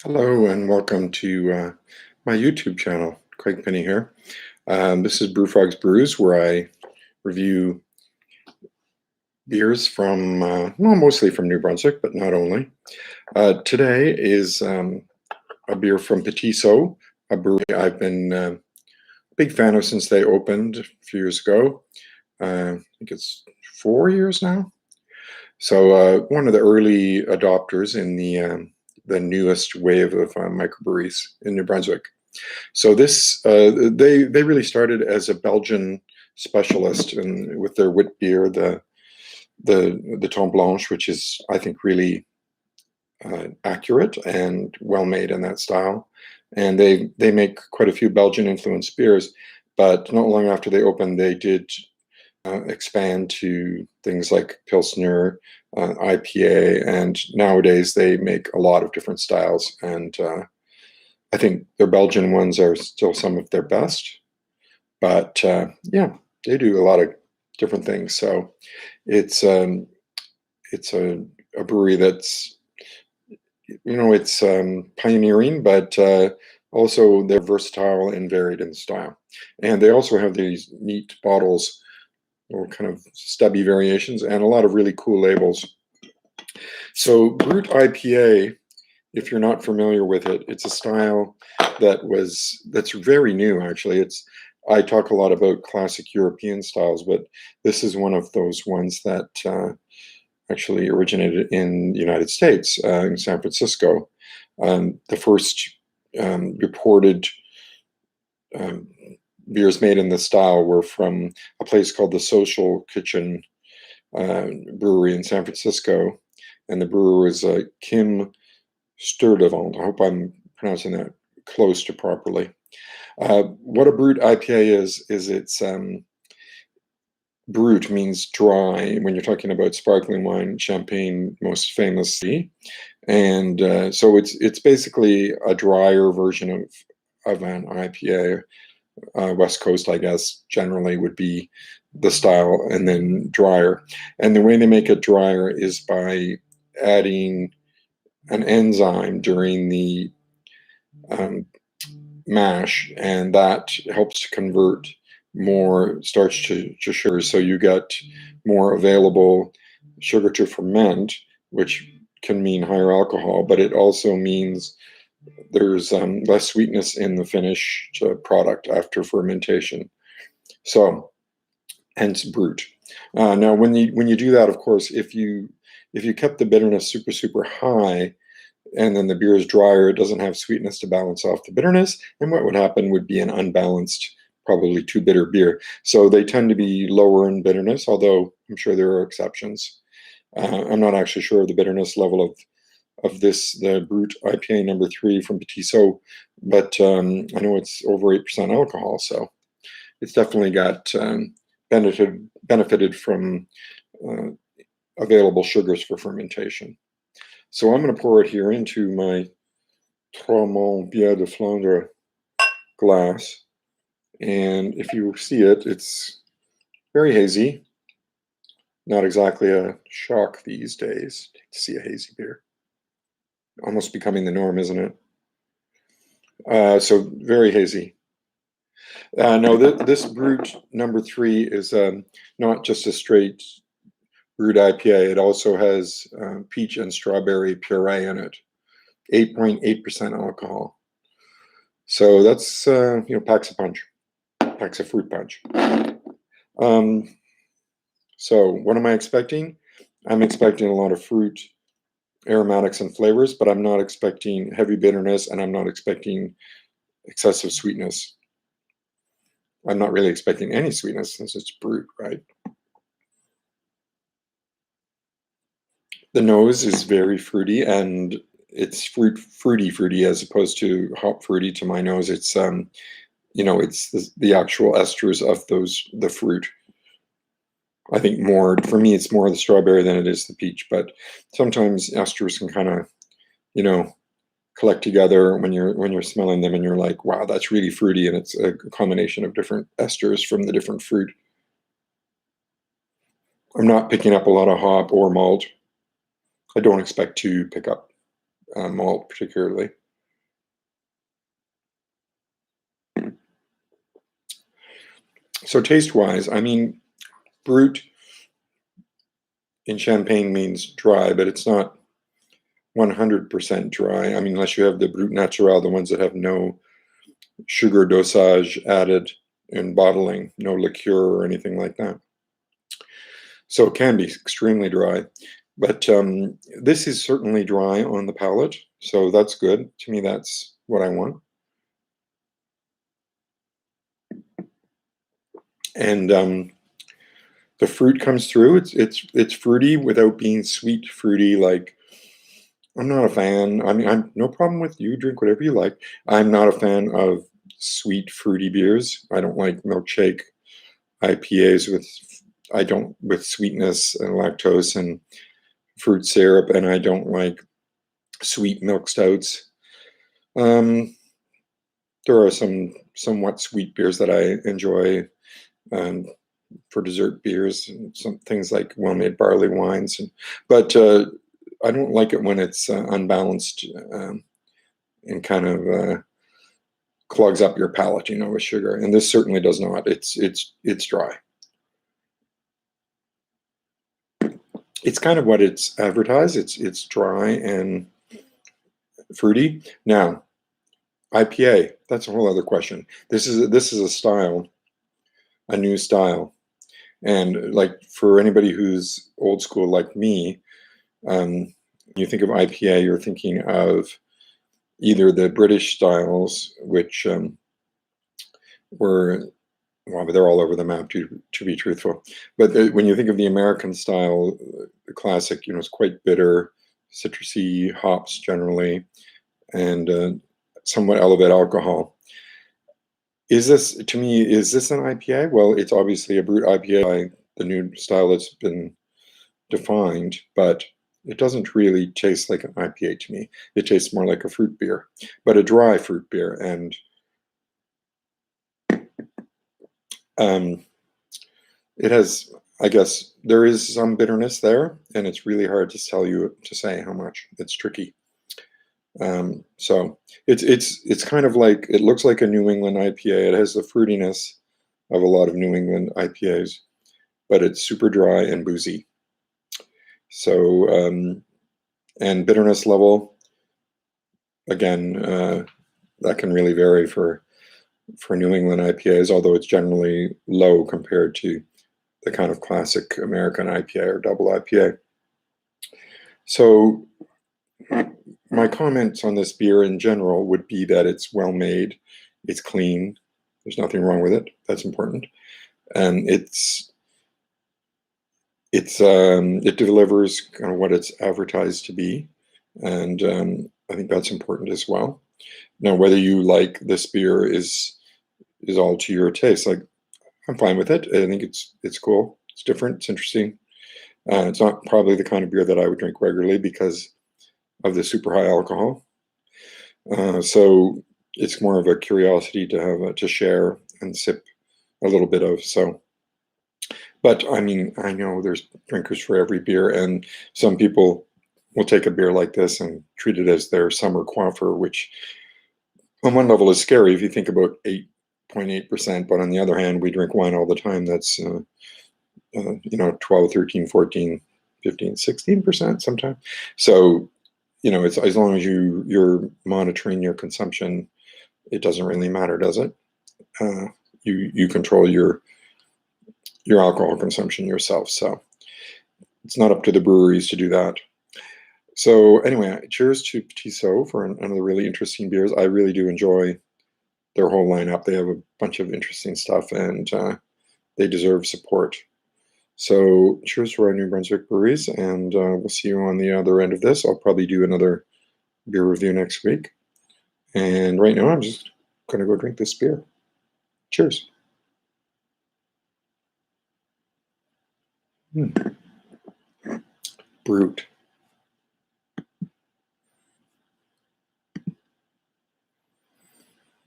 Hello and welcome to my YouTube channel. Craig Penny here. This is Brufrog's Brews, where I review beers from, well, mostly from New Brunswick, but not only. Today is a beer from Petit Sault, a brewery I've been a big fan of since they opened a few years ago. I think it's 4 years now. So one of the early adopters in the newest wave of microbreweries in New Brunswick. So this they really started as a Belgian specialist, and with their wit beer, the Temps Blanche, which is, I think, really accurate and well made in that style. And they make quite a few Belgian influenced beers, but not long after they opened, they did expand to things like Pilsner, IPA, and nowadays they make a lot of different styles. And I think their Belgian ones are still some of their best, but yeah, they do a lot of different things. So it's a brewery that's, it's pioneering, but also they're versatile and varied in style. And they also have these neat bottles or kind of stubby variations and a lot of really cool labels. So Brut IPA, if you're not familiar with it, it's a style that's very new, actually. I talk a lot about classic European styles, but this is one of those ones that actually originated in the United States, in San Francisco. The first reported beers made in this style were from a place called the Social Kitchen Brewery in San Francisco, and the brewer was Kim Sturdevant. I hope I'm pronouncing that close to properly. What a Brut IPA is it's Brut means dry when you're talking about sparkling wine, champagne most famously, and so it's basically a drier version of an IPA. West Coast, I guess, generally would be the style, and then drier. And the way they make it drier is by adding an enzyme during the mash, and that helps to convert more starch to sugar. So you get more available sugar to ferment, which can mean higher alcohol, but it also means there's less sweetness in the finished product after fermentation. So hence Brut. Now when you do that, of course, if you kept the bitterness super high and then the beer is drier, it doesn't have sweetness to balance off the bitterness, and what would happen would be an unbalanced, probably too bitter beer. So they tend to be lower in bitterness, although I'm sure there are exceptions. I'm not actually sure of the bitterness level of the Brut IPA number 3 from Petit Sault, but I know it's over 8% alcohol, so it's definitely got benefited from available sugars for fermentation. So I'm going to pour it here into my Trois Monts Bière de Flandre glass, and if you see it, it's very hazy. Not exactly a shock these days to see a hazy beer. Almost becoming the norm, isn't it? So very hazy. No, this Brut number 3 is not just a straight Brut IPA. It also has peach and strawberry puree in it, 8.8% alcohol. So that's packs a fruit punch. So what am I expecting? I'm expecting a lot of fruit aromatics and flavors, but I'm not expecting heavy bitterness, and I'm not expecting excessive sweetness. I'm not really expecting any sweetness since it's Brut, right? The nose is very fruity, and it's fruity as opposed to hop fruity. To my nose, it's it's the actual esters of the fruit. I think more for me, it's more the strawberry than it is the peach, but sometimes esters can kind of, collect together when you're smelling them, and you're like, wow, that's really fruity, and it's a combination of different esters from the different fruit. I'm not picking up a lot of hop or malt. I don't expect to pick up malt particularly. So taste-wise, I mean, Brut in Champagne means dry, but it's not 100% dry. I mean, unless you have the Brut Naturel, the ones that have no sugar dosage added in bottling, no liqueur or anything like that. So it can be extremely dry. But this is certainly dry on the palate, so that's good. To me, that's what I want. And the fruit comes through. It's fruity without being sweet fruity. Like, I'm not a fan. I mean, I'm no problem with you. Drink whatever you like. I'm not a fan of sweet fruity beers. I don't like milkshake IPAs with sweetness and lactose and fruit syrup, and I don't like sweet milk stouts. Um, there are some somewhat sweet beers that I enjoy. Um, for dessert beers, and some things like well-made barley wines, but I don't like it when it's unbalanced and kind of clogs up your palate, with sugar. And this certainly does not. It's dry. It's kind of what it's advertised. It's dry and fruity. Now, IPA, that's a whole other question. This is a style, a new style. And like for anybody who's old school like me, when you think of IPA, you're thinking of either the British styles, which were, well, they're all over the map to be truthful. But when you think of the American style, the classic, it's quite bitter, citrusy hops generally, and somewhat elevated alcohol. Is this an IPA? Well, it's obviously a Brut IPA by the new style that's been defined, but it doesn't really taste like an IPA to me. It tastes more like a fruit beer, but a dry fruit beer. And it has, I guess, there is some bitterness there, and it's really hard to say how much. It's tricky. So it's kind of like, it looks like a New England IPA. It has the fruitiness of a lot of New England IPAs, but it's super dry and boozy. So and bitterness level, again, that can really vary for New England IPAs, although it's generally low compared to the kind of classic American IPA or double IPA. So my comments on this beer in general would be that it's well made, it's clean, there's nothing wrong with it. That's important, and it delivers kind of what it's advertised to be, and I think that's important as well. Now, whether you like this beer is all to your taste. Like, I'm fine with it. I think it's cool. It's different. It's interesting. It's not probably the kind of beer that I would drink regularly because of the super high alcohol. So it's more of a curiosity to have to share and sip a little bit of. So, but I mean, I know there's drinkers for every beer, and some people will take a beer like this and treat it as their summer quaffer, which on one level is scary if you think about 8.8%, but on the other hand, we drink wine all the time. That's 12, 13, 14, 15, 16% sometimes. So, it's, as long as you're monitoring your consumption, it doesn't really matter, does it? You control your alcohol consumption yourself. So it's not up to the breweries to do that. So anyway, cheers to Petit Sault for another really interesting beers. I really do enjoy their whole lineup. They have a bunch of interesting stuff, and they deserve support. So cheers to our New Brunswick breweries, and we'll see you on the other end of this. I'll probably do another beer review next week. And right now, I'm just going to go drink this beer. Cheers. Brut.